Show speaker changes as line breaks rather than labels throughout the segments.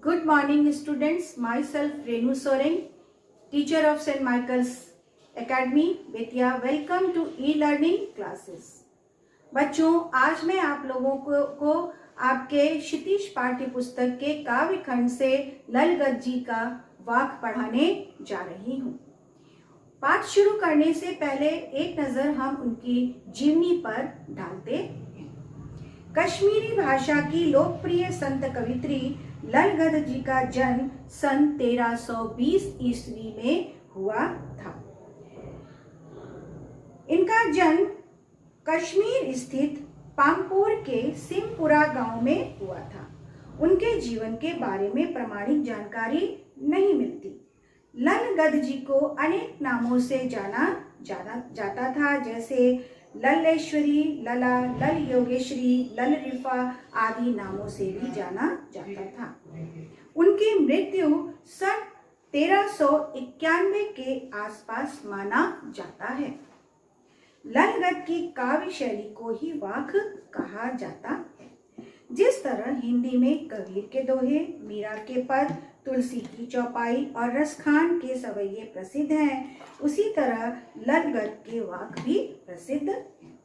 Good morning students, myself Renu Soren, teacher of St. Michael's Academy, Betia. Welcome to e-learning classes. बच्चों, आज मैं आप लोगों को आपके क्षितिज पाठ्य पुस्तक के काव्य खंड से ललगद जी का वाक पढ़ाने जा रही हूँ। पाठ शुरू करने से पहले एक नजर हम उनकी जीवनी पर डालते हैं। कश्मीरी भाषा की लोकप्रिय संत कवित्री ललगद जी का जन्म सन 1320 ईस्वी में हुआ था। इनका जन्म कश्मीर स्थित पामपोर के सिमपुरा गांव में हुआ था। उनके जीवन के बारे में प्रामाणिक जानकारी नहीं मिलती। ललगद जी को अनेक नामों से जाना जाता था, जैसे लल्लेश्वरी, लला, लल योगेश्वरी, लल रिफा आदि नामों से भी जाना जाता था। उनकी मृत्यु सन 1391 के आसपास माना जाता है। ललगद की काव्य शैली को ही वाक कहा जाता है। जिस तरह हिंदी में कबीर के दोहे, मीरा के पद, तुलसी की चौपाई और रसखान के सवैये प्रसिद्ध हैं, उसी तरह ललगद के वाक भी प्रसिद्ध हैं।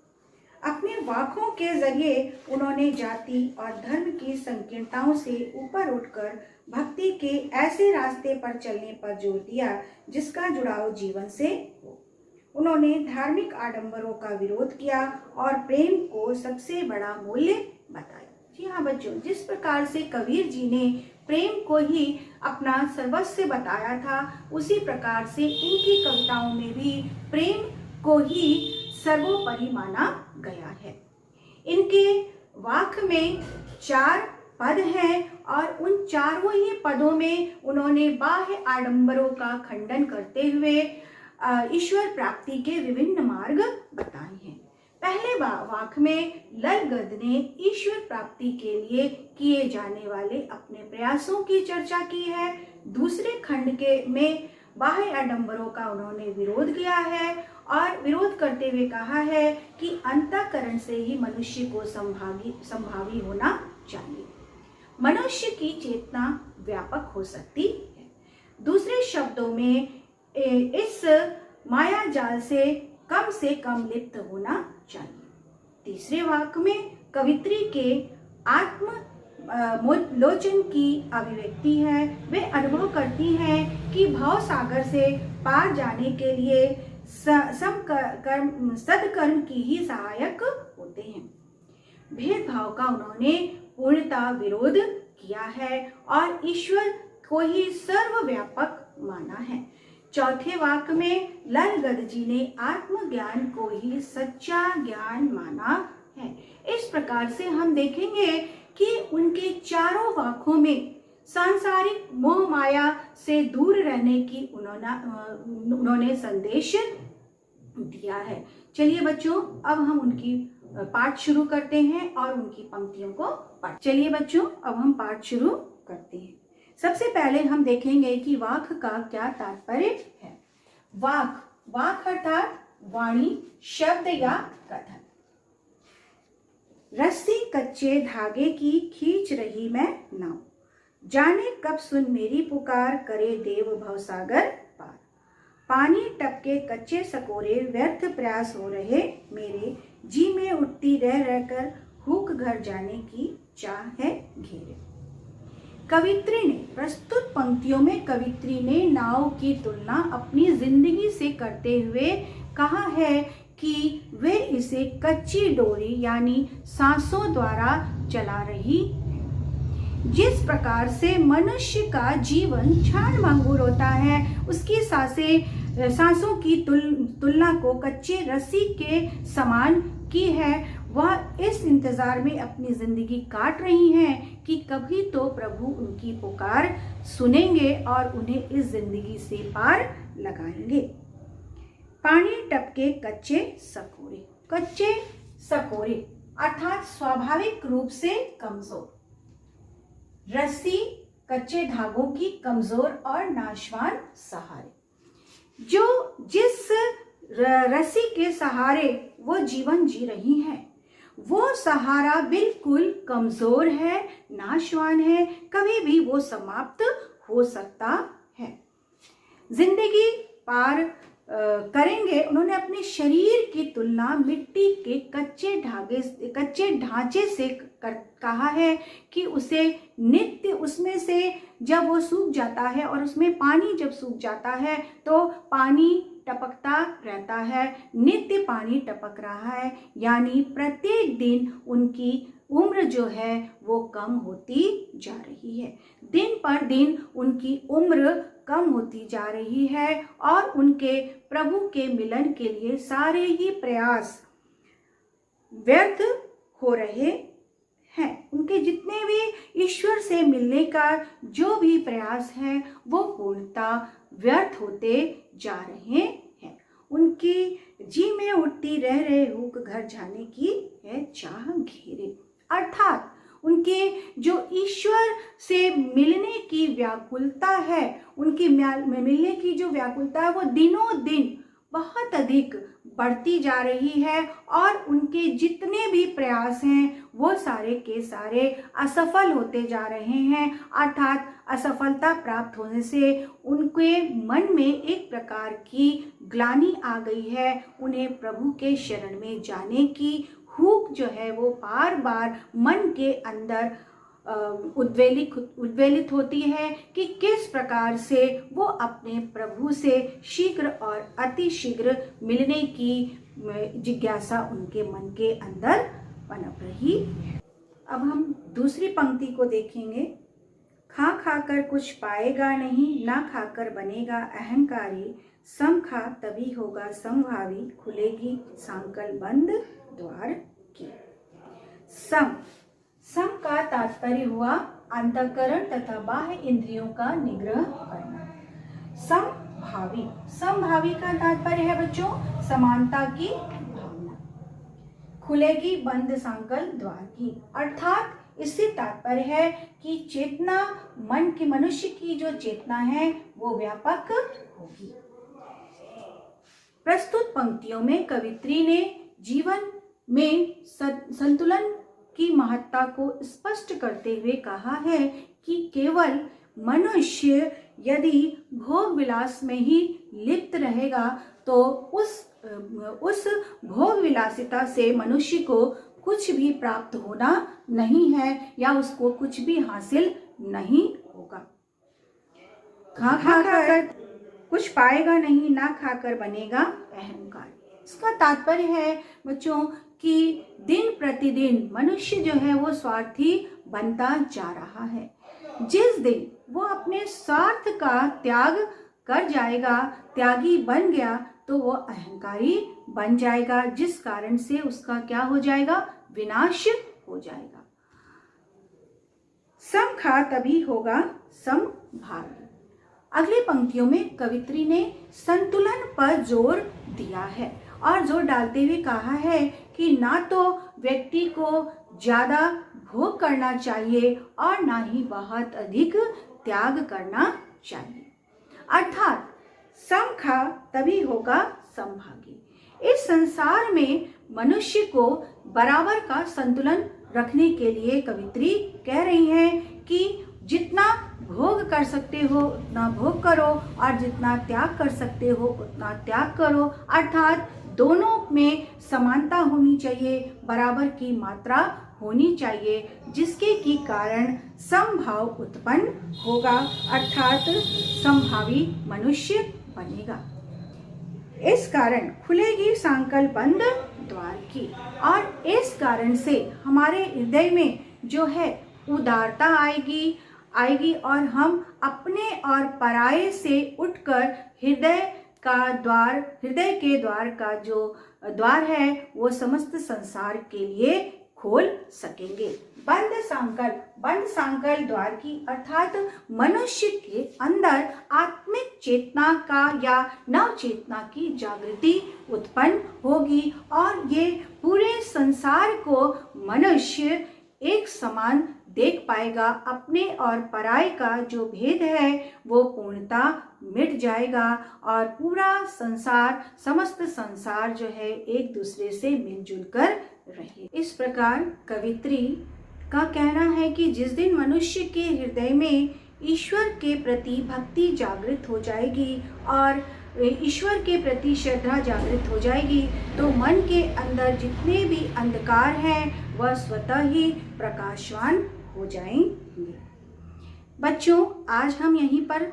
अपने वाकों के जरिए उन्होंने जाति और धर्म की संकीर्णताओं से ऊपर उठकर भक्ति के ऐसे रास्ते पर चलने पर जोर दिया जिसका जुड़ाव जीवन से हो। उन्होंने धार्मिक आडंबरों का विरोध किया और प्रेम को सबसे बड़ा मूल्य बताया। जी हाँ बच्चों, जिस प्रकार से कबीर जी ने प्रेम को ही अपना सर्वस्व बताया था, उसी प्रकार से इनकी कविताओं में भी प्रेम को ही सर्वोपरि माना गया है। इनके वाक में 4 पद हैं और उन चारों ही पदों में उन्होंने बाह्य आडंबरों का खंडन करते हुए ईश्वर प्राप्ति के विभिन्न मार्ग बताए हैं। पहले वाक में ललगद ने ईश्वर प्राप्ति के लिए किए जाने वाले अपने प्रयासों की चर्चा की है। दूसरे खंड में बाह्य आडंबरों का उन्होंने विरोध किया है और विरोध करते हुए कहा है कि अंतःकरण से ही मनुष्य को संभावी होना चाहिए। मनुष्य की चेतना व्यापक हो सकती है। दूसरे शब्दों में इस माया जाल से कम लिप्त होना चाहिए। तीसरे वाक्य में कवित्री के आत्मलोचन की अभिव्यक्ति है। वे अनुभव करती हैं कि भाव सागर से पार जाने के लिए सत्कर्म की ही सहायक होते हैं। भेदभाव का उन्होंने पूर्णतः विरोध किया है और ईश्वर को ही सर्वव्यापक माना है। चौथे वाक्य में ललगद जी ने आत्मज्ञान को ही सच्चा ज्ञान माना है। इस प्रकार से हम देखेंगे कि उनके चारों वाक्यों में सांसारिक मोह माया से दूर रहने की उन्होंने संदेश दिया है। चलिए बच्चों, अब हम उनकी पाठ शुरू करते हैं और उनकी पंक्तियों को चलिए बच्चों, अब हम पाठ शुरू करते हैं। सबसे पहले हम देखेंगे कि वाक का क्या तात्पर्य है। वाक अर्थात वाणी, शब्द या कथन। रस्सी कच्चे धागे की खींच रही मैं नाव, जाने कब सुन मेरी पुकार, करे देव भवसागर पार। पानी टपके कच्चे सकोरे, व्यर्थ प्रयास हो रहे मेरे, जी में उठती रह रहकर हुक घर जाने की चाह है घेरे। कवित्री ने प्रस्तुत पंक्तियों में कवित्री ने नाव की तुलना अपनी जिंदगी से करते हुए कहा है कि वे इसे कच्ची डोरी यानी सांसों द्वारा चला रही है। जिस प्रकार से मनुष्य का जीवन क्षणभंगुर होता है, उसकी सांसों की तुलना को कच्चे रस्सी के समान की है। वह इस इंतजार में अपनी जिंदगी काट रही हैं कि कभी तो प्रभु उनकी पुकार सुनेंगे और उन्हें इस जिंदगी से पार लगाएंगे। पानी टपके कच्चे सकोरे अर्थात स्वाभाविक रूप से कमजोर। रस्सी कच्चे धागों की कमजोर और नाशवान सहारे। जिस रस्सी के सहारे वो जीवन जी रही हैं, वो सहारा बिल्कुल कमजोर है, नाशवान है, कभी भी वो समाप्त हो सकता है। जिंदगी पार करेंगे। उन्होंने अपने शरीर की तुलना मिट्टी के कच्चे ढांचे से कहा है कि उसे नित्य, उसमें से जब वो सूख जाता है और उसमें पानी जब सूख जाता है तो पानी टपकता रहता है, नित्य पानी टपक रहा है, यानी प्रत्येक दिन उनकी उम्र जो है वो कम होती जा रही है। दिन पर दिन उनकी उम्र कम होती जा रही है और उनके प्रभु के मिलन के लिए सारे ही प्रयास व्यर्थ हो रहे हैं। उनके जितने भी ईश्वर से मिलने का जो भी प्रयास है वो पूर्णतः व्यर्थ होते जा रहे हैं। उनकी जी में उठती रह रहे हुक घर जाने की है चाह घेरे, अर्थात उनके जो ईश्वर से मिलने की व्याकुलता है, उनकी मिलने की जो व्याकुलता है वो दिनों दिन बहुत अधिक बढ़ती जा रही है और उनके जितने भी प्रयास हैं वो सारे के सारे असफल होते जा रहे हैं। अर्थात असफलता प्राप्त होने से उनके मन में एक प्रकार की ग्लानि आ गई है। उन्हें प्रभु के शरण में जाने की हुक जो है वो बार बार मन के अंदर उद्वेलित होती है कि किस प्रकार से वो अपने प्रभु से शीघ्र और अति शीघ्र मिलने की जिज्ञासा उनके मन के अंदर पनप रही है। अब हम दूसरी पंक्ति को देखेंगे। खा खाकर कुछ पाएगा नहीं, ना खाकर बनेगा अहंकारी, सम खा तभी होगा समभावी, खुलेगी सांकल बंद द्वार की। सम का तात्पर्य हुआ अंतःकरण तथा बाह्य इंद्रियों का निग्रह करना। समभावी का तात्पर्य है बच्चों समानता की भावना। खुलेगी बंद सांकल द्वार की, अर्थात इससे तात्पर्य है कि चेतना, मन की, मनुष्य की जो चेतना है वो व्यापक होगी। प्रस्तुत पंक्तियों में कवित्री ने जीवन में संतुलन की महत्ता को स्पष्ट करते हुए कहा है कि केवल मनुष्य यदि भोग विलास में ही लिप्त रहेगा तो उस भोग विलासिता से मनुष्य को कुछ भी प्राप्त होना नहीं है या उसको कुछ भी हासिल नहीं होगा। खा खाकर कुछ पाएगा नहीं, ना खाकर बनेगा अहंकार। इसका तात्पर्य है बच्चों कि दिन प्रतिदिन मनुष्य जो है वो स्वार्थी बनता जा रहा है। जिस दिन वो अपने स्वार्थ का त्याग कर जाएगा, त्यागी बन गया, तो वो अहंकारी बन जाएगा, जिस कारण से उसका क्या हो जाएगा, विनाश हो जाएगा। सम खा तभी होगा समभावी। अगली पंक्तियों में कवित्री ने संतुलन पर जोर दिया है और जोर डालते हुए कहा है कि ना तो व्यक्ति को ज्यादा भोग करना चाहिए और ना ही बहुत अधिक त्याग करना चाहिए, अर्थात सम खा तभी होगा समभागी। इस संसार में मनुष्य को बराबर का संतुलन रखने के लिए कवित्री कह रही है कि जितना भोग कर सकते हो उतना भोग करो और जितना त्याग कर सकते हो उतना त्याग करो, अर्थात दोनों में समानता होनी चाहिए, बराबर की मात्रा होनी चाहिए, जिसके की कारण समभाव उत्पन्न होगा, अर्थात समभावी मनुष्य बनेगा। इस कारण खुलेगी सांकल बंद द्वार की, और इस कारण से हमारे हृदय में जो है उदारता आएगी और हम अपने और पराये से उठकर हृदय के द्वार का जो द्वार है वो समस्त संसार के लिए खोल सकेंगे। बंद सांकल द्वार की, अर्थात मनुष्य के अंदर आत्मिक चेतना का या नव चेतना की जागृति उत्पन्न होगी और ये पूरे संसार को मनुष्य एक समान देख पाएगा। अपने और पराये का जो भेद है वो पूर्णतः मिट जाएगा और पूरा संसार, समस्त संसार जो है एक दूसरे से मिलजुल कर रहिए। इस प्रकार कवित्री का कहना है कि जिस दिन मनुष्य के हृदय में ईश्वर के प्रति भक्ति जागृत हो जाएगी और ईश्वर के प्रति श्रद्धा जागृत हो जाएगी तो मन के अंदर जितने भी अंधकार हैं वह स्वतः ही प्रकाशवान हो जाएंगे। बच्चों, आज हम यहीं पर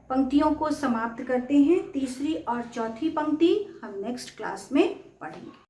पंक्तियों को समाप्त करते हैं। तीसरी और चौथी पंक्ति हम नेक्स्ट क्लास में पढ़ेंगे।